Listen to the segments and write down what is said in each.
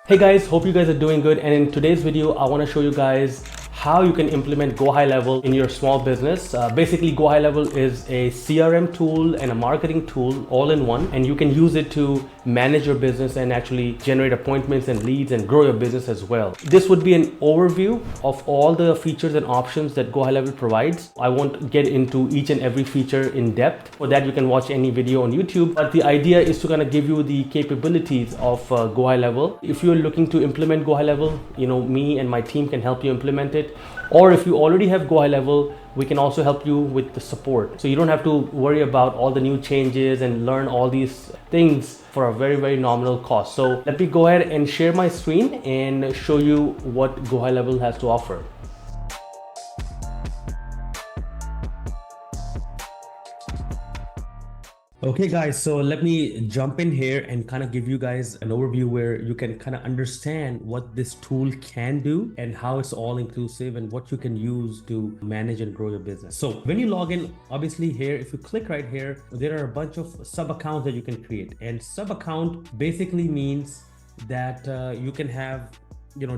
Hey guys, hope you guys are doing good, and in today's video I want to show you guys how you can implement GoHighLevel in your small business. Basically, GoHighLevel is a CRM tool and a marketing tool all in one, and you can use it to manage your business and actually generate appointments and leads and grow your business as well. This would be an overview of all the features and options that GoHighLevel provides. I won't get into each and every feature in depth. For that, you can watch any video on YouTube, but the idea is to kind of give you the capabilities of GoHighLevel. If you're looking to implement GoHighLevel, me and my team can help you implement it. Or if you already have GoHighLevel, we can also help you with the support. So you don't have to worry about all the new changes and learn all these things for a very, very nominal cost. So let me go ahead and share my screen and show you what GoHighLevel has to offer. Okay guys, so let me jump in here and kind of give you guys an overview where you can kind of understand what this tool can do and how it's all inclusive and what you can use to manage and grow your business. So when you log in, obviously here, if you click right here, there are a bunch of sub accounts that you can create, and sub account basically means that you can have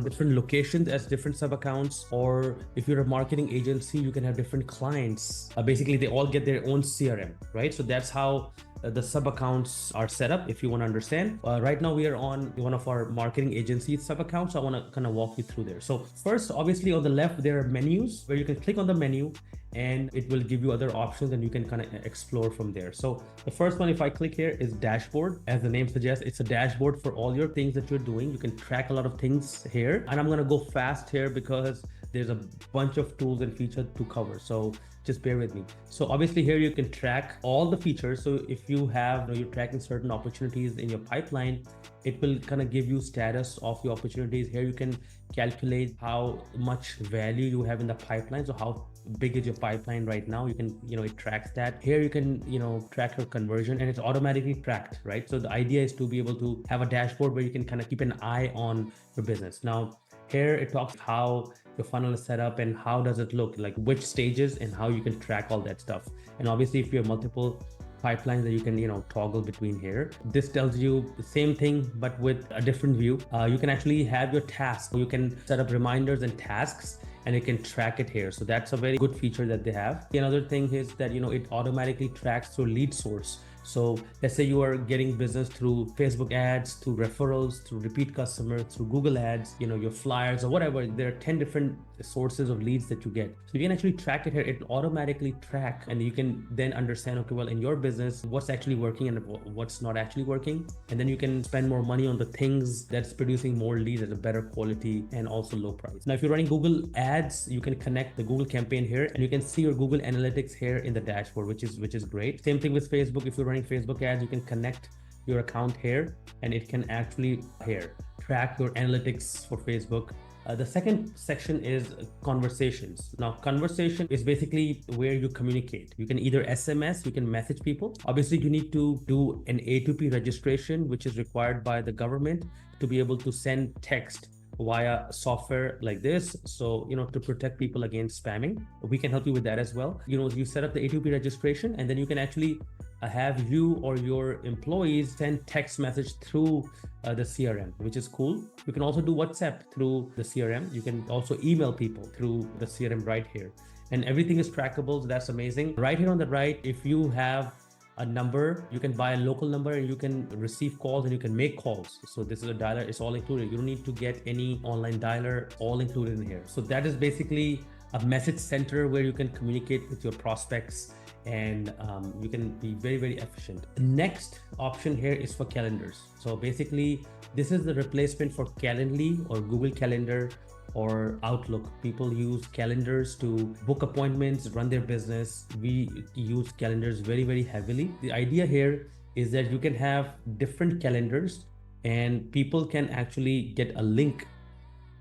different locations as different sub accounts, or if you're a marketing agency, you can have different clients. Basically they all get their own CRM, right? So that's how the sub accounts are set up, if you want to understand. Right now we are on one of our marketing agency sub accounts, so I want to kind of walk you through there. So first, obviously on the left there are menus where you can click on the menu and it will give you other options and you can kind of explore from there. So the first one, if I click here, is dashboard. As the name suggests, it's a dashboard for all your things that you're doing. You can track a lot of things here, and I'm going to go fast here because there's a bunch of tools and features to cover, so just bear with me. So obviously here you can track all the features. So if you have, you're tracking certain opportunities in your pipeline, it will kind of give you status of your opportunities. Here you can calculate how much value you have in the pipeline. So how big is your pipeline right now? You can, it tracks that. Here you can, track your conversion, and it's automatically tracked, right? So the idea is to be able to have a dashboard where you can kind of keep an eye on your business. Now, here it talks how your funnel is set up and how does it look, like which stages and how you can track all that stuff. And obviously if you have multiple pipelines that you can toggle between here, this tells you the same thing but with a different view. You can actually have your tasks. You can set up reminders and tasks and you can track it here. So that's a very good feature that they have. Another thing is that it automatically tracks through lead source. So let's say you are getting business through Facebook ads, through referrals, through repeat customers, through Google ads, your flyers or whatever. There are 10 different sources of leads that you get. So you can actually track it here. It automatically track, and you can then understand, okay, well, in your business, what's actually working and what's not actually working. And then you can spend more money on the things that's producing more leads at a better quality and also low price. Now, if you're running Google ads, you can connect the Google campaign here and you can see your Google analytics here in the dashboard, which is great. Same thing with Facebook. If you're running Facebook ads, you can connect your account here and it can actually here track your analytics for Facebook. The second section is conversations. Now, conversation is basically where you communicate. You can either SMS, you can message people. Obviously, you need to do an A2P registration, which is required by the government to be able to send text via software like this. So, to protect people against spamming, we can help you with that as well. You set up the A2P registration and then you can actually have you or your employees send text message through the CRM, which is cool. You can also do WhatsApp through the CRM. You can also email people through the CRM right here, and everything is trackable. So that's amazing. Right here on the right, if you have a number, you can buy a local number and you can receive calls and you can make calls. So this is a dialer, it's all included. You don't need to get any online dialer, all included in here. So that is basically a message center where you can communicate with your prospects and you can be very, very efficient. The next option here is for calendars. So basically this is the replacement for Calendly or Google Calendar or Outlook. People use calendars to book appointments, run their business. We use calendars very, very heavily. The idea here is that you can have different calendars and people can actually get a link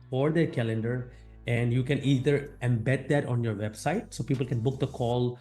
for their calendar, and you can either embed that on your website so people can book the call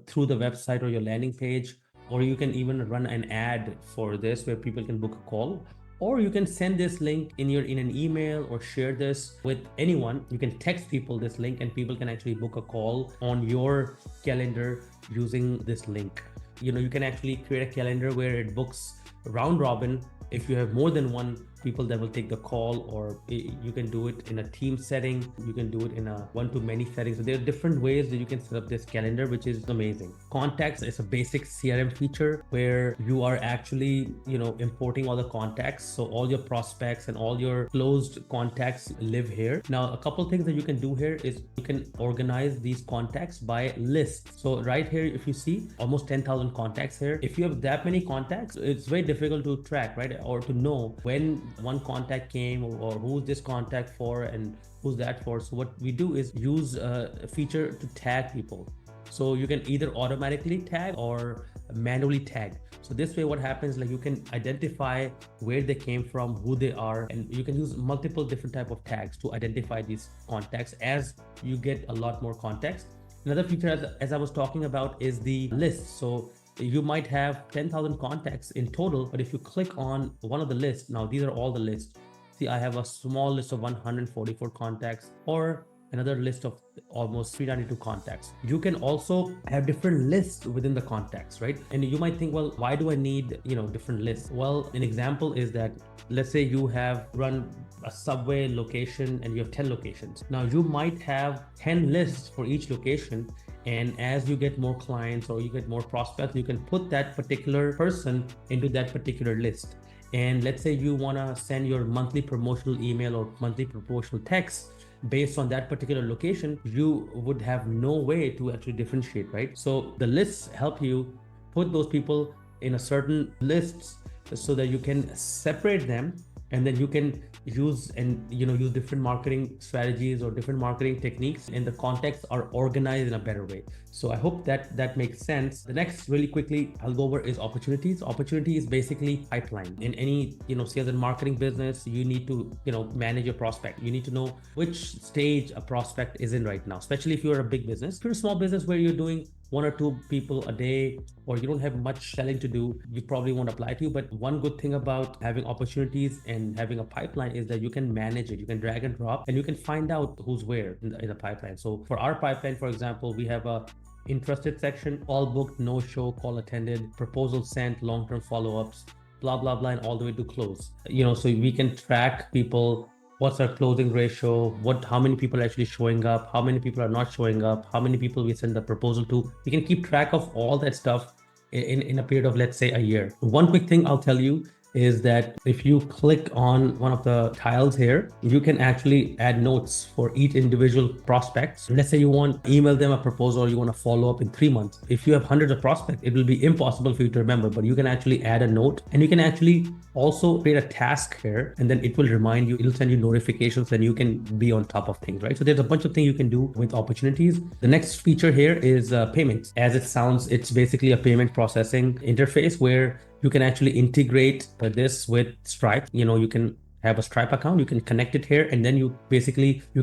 through the website or your landing page, or you can even run an ad for this where people can book a call, or you can send this link in an email or share this with anyone. You can text people this link and people can actually book a call on your calendar using this link. You can actually create a calendar where it books round robin. If you have more than one people that will take the call, or you can do it in a team setting. You can do it in a one-to-many setting. So there are different ways that you can set up this calendar, which is amazing. Contacts is a basic CRM feature where you are actually, importing all the contacts. So all your prospects and all your closed contacts live here. Now, a couple of things that you can do here is you can organize these contacts by list. So right here, if you see almost 10,000 contacts here, if you have that many contacts, it's very difficult to track, right? Or to know when one contact came, or who's this contact for and who's that for. So what we do is use a feature to tag people. So you can either automatically tag or manually tag. So this way what happens, like, you can identify where they came from, who they are, and you can use multiple different type of tags to identify these contacts as you get a lot more contacts. Another feature, as I was talking about, is the list. So you might have 10,000 contacts in total, but if you click on one of the lists, now these are all the lists. See, I have a small list of 144 contacts, or another list of almost 392 contacts. You can also have different lists within the contacts, right? And you might think, well, why do I need, different lists? Well, an example is that, let's say you have run a Subway location and you have 10 locations. Now you might have 10 lists for each location. And as you get more clients or you get more prospects, you can put that particular person into that particular list. And let's say you want to send your monthly promotional email or monthly promotional text based on that particular location, you would have no way to actually differentiate, right? So the lists help you put those people in a certain lists so that you can separate them, and then you can use different marketing strategies or different marketing techniques, and the contacts are organized in a better way. So I hope that makes sense. The next, really quickly, I'll go over is opportunities. Opportunity is basically pipeline. In any sales and marketing business, you need to manage your prospect. You need to know which stage a prospect is in right now, especially if you're a big business. If you're a small business where you're doing 1 or 2 people a day, or you don't have much selling to do, you probably won't apply to you. But one good thing about having opportunities and having a pipeline is that you can manage it. You can drag and drop, and you can find out who's where in the pipeline. So for our pipeline, for example, we have a interested section, all booked, no show, call attended, proposal sent, long-term follow-ups, blah, blah, blah, and all the way to close. So we can track people. What's our closing ratio? How many people are actually showing up? How many people are not showing up? How many people we send the proposal to? We can keep track of all that stuff in a period of, let's say, a year. One quick thing I'll tell you is that if you click on one of the tiles here, you can actually add notes for each individual prospect. So let's say you want to email them a proposal, or you want to follow up in 3 months. If you have hundreds of prospects, it will be impossible for you to remember, but you can actually add a note, and you can actually also create a task here, and then it will remind you, it'll send you notifications, and you can be on top of things, right? So there's a bunch of things you can do with opportunities. The next feature here is payments. As it sounds, it's basically a payment processing interface where you can actually integrate this with Stripe. You can have a Stripe account, you can connect it here, and then you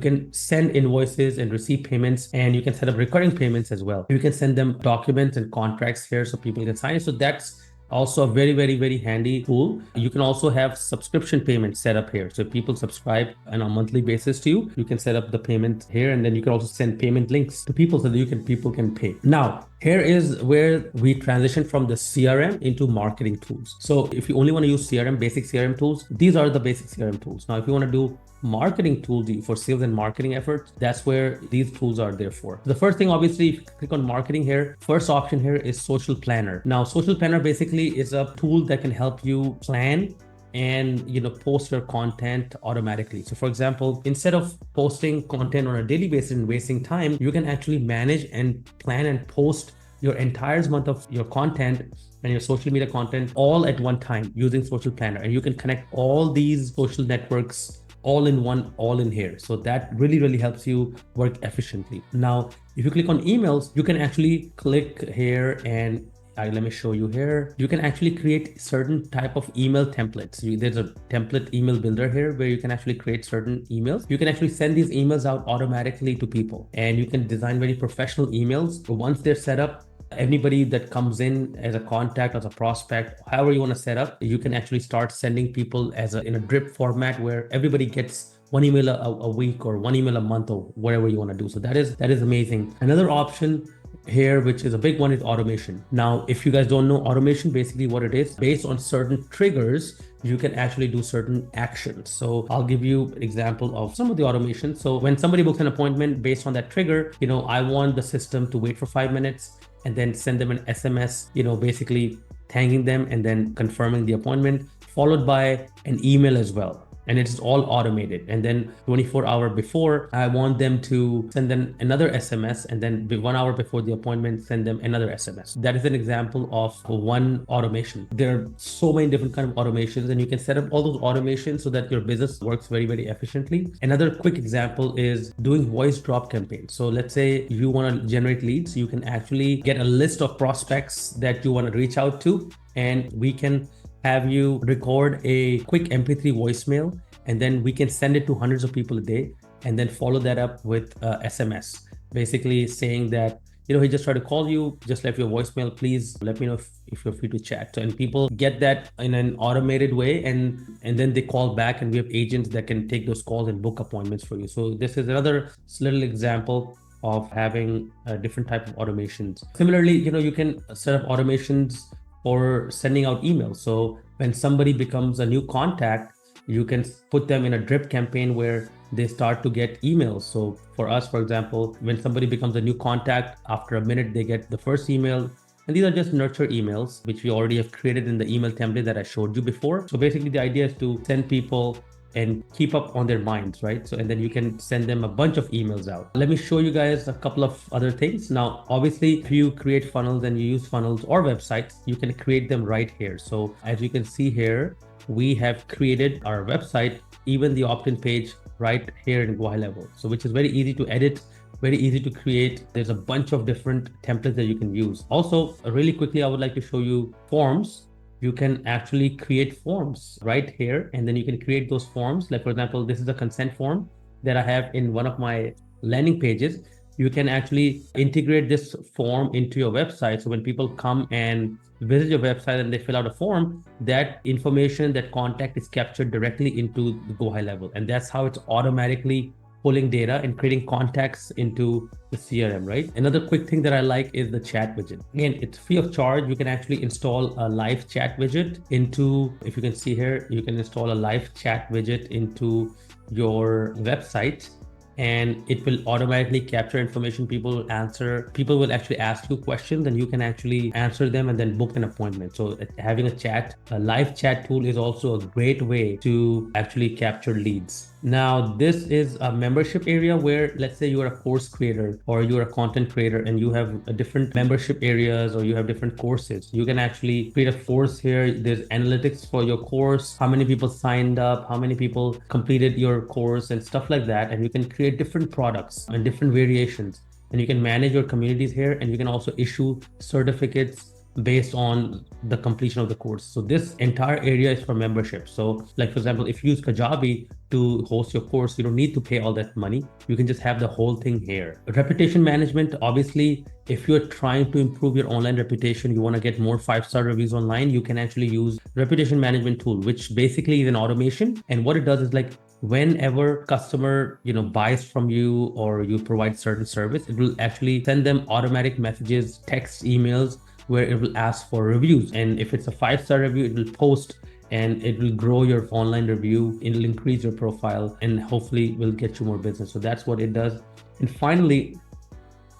can send invoices and receive payments, and you can set up recurring payments as well. You can send them documents and contracts here so people can sign it. So that's also a very, very, very handy tool. You can also have subscription payments set up here. So if people subscribe on a monthly basis to you, you can set up the payment here, and then you can also send payment links to people so that people can pay. Now, here is where we transition from the CRM into marketing tools. So if you only want to use basic CRM tools, these are the basic CRM tools. Now, if you want to do marketing tools for sales and marketing efforts, that's where these tools are there for. The first thing, obviously, if you click on marketing here, first option here is Social Planner. Now, Social Planner basically is a tool that can help you plan and post your content automatically. So for example, instead of posting content on a daily basis and wasting time, you can actually manage and plan and post your entire month of your content and your social media content all at one time using Social Planner. And you can connect all these social networks all in one, all in here. So that really, really helps you work efficiently. Now, if you click on emails, you can actually click here and let me show you here. You can actually create certain type of email templates. There's a template email builder here where you can actually create certain emails. You can actually send these emails out automatically to people, and you can design very professional emails. Once they're set up, anybody that comes in as a contact, as a prospect, however you want to set up, you can actually start sending people in a drip format where everybody gets one email a week or one email a month or whatever you want to do. So that is amazing. Another option here, which is a big one, is automation. Now, if you guys don't know automation, basically what it is, based on certain triggers, you can actually do certain actions. So I'll give you an example of some of the automation. So when somebody books an appointment based on that trigger, I want the system to wait for 5 minutes and then send them an SMS, basically thanking them and then confirming the appointment, followed by an email as well. And it's all automated. And then 24 hours before, I want them to send them another SMS, and then 1 hour before the appointment, send them another SMS. That is an example of one automation. There are so many different kind of automations, and you can set up all those automations so that your business works very, very efficiently. Another quick example is doing voice drop campaigns. So let's say you want to generate leads, you can actually get a list of prospects that you want to reach out to, and we can have you record a quick MP3 voicemail, and then we can send it to hundreds of people a day, and then follow that up with SMS, basically saying that, he just tried to call you, just left your voicemail, please let me know if you're free to chat. And people get that in an automated way, and then they call back, and we have agents that can take those calls and book appointments for you. So this is another little example of having a different type of automations. Similarly, you can set up automations or sending out emails. So when somebody becomes a new contact, you can put them in a drip campaign where they start to get emails. So for us, for example, when somebody becomes a new contact, after a minute, they get the first email. And these are just nurture emails, which we already have created in the email template that I showed you before. So basically the idea is to send people and keep up on their minds, right? So, and then you can send them a bunch of emails out. Let me show you guys a couple of other things. Now, obviously, if you create funnels and you use funnels or websites, you can create them right here. So as you can see here, we have created our website, even the opt-in page right here in GoHighLevel. So which is very easy to edit, very easy to create. There's a bunch of different templates that you can use. Also, really quickly, I would like to show you forms. You can actually create forms right here, and then you can create those forms. Like for example, this is a consent form that I have in one of my landing pages. You can actually integrate this form into your website. So when people come and visit your website and they fill out a form, that information, that contact is captured directly into the GoHighLevel. And that's how it's automatically pulling data and creating contacts into the CRM, right? Another quick thing that I like is the chat widget. Again, it's free of charge. You can actually install a live chat widget into, if you can see here, you can install a live chat widget into your website, and it will automatically capture information. People will actually ask you questions, and you can actually answer them and then book an appointment. So having a live chat tool is also a great way to actually capture leads. Now, this is a membership area where, let's say you are a course creator or you're a content creator and you have a different membership areas or you have different courses. You can actually create a course here. There's analytics for your course, how many people signed up, how many people completed your course and stuff like that. And you can create different products and different variations. And you can manage your communities here, and you can also issue certificates based on the completion of the course. So this entire area is for membership. So like, for example, if you use Kajabi to host your course, you don't need to pay all that money. You can just have the whole thing here. Reputation management, obviously, if you're trying to improve your online reputation, you want to get more 5-star reviews online, you can actually use reputation management tool, which basically is an automation. And what it does is, like, whenever customer buys from you or you provide certain service, it will actually send them automatic messages, text, emails, where it will ask for reviews. And if it's a 5-star review, it will post and it will grow your online review. It'll increase your profile and hopefully will get you more business. So that's what it does. And finally,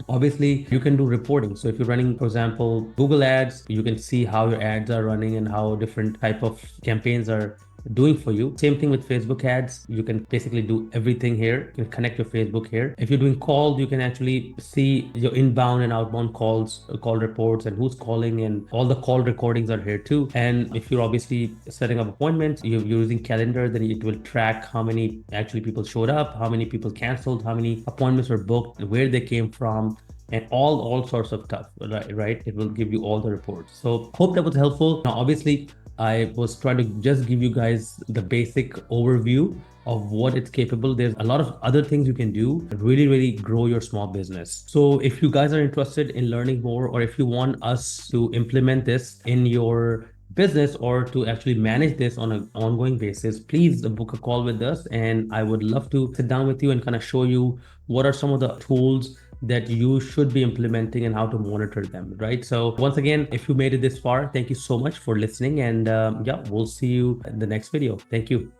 obviously, you can do reporting. So if you're running, for example, Google ads, you can see how your ads are running and how different type of campaigns are doing for you. Same thing with Facebook ads. You can basically do everything here. You can connect your Facebook here. If you're doing calls, you can actually see your inbound and outbound calls, call reports, and who's calling, and all the call recordings are here too. And if you're obviously setting up appointments, you're using calendar, then it will track how many actually people showed up, how many people canceled, how many appointments were booked, where they came from, and all sorts of stuff, right? It will give you all the reports. So hope that was helpful. Now, obviously, I was trying to just give you guys the basic overview of what it's capable. There's a lot of other things you can do to really grow your small business. So if you guys are interested in learning more, or if you want us to implement this in your business or to actually manage this on an ongoing basis, please book a call with us, and I would love to sit down with you and kind of show you what are some of the tools that you should be implementing and how to monitor them, right? So once again, if you made it this far, thank you so much for listening. And yeah, we'll see you in the next video. Thank you.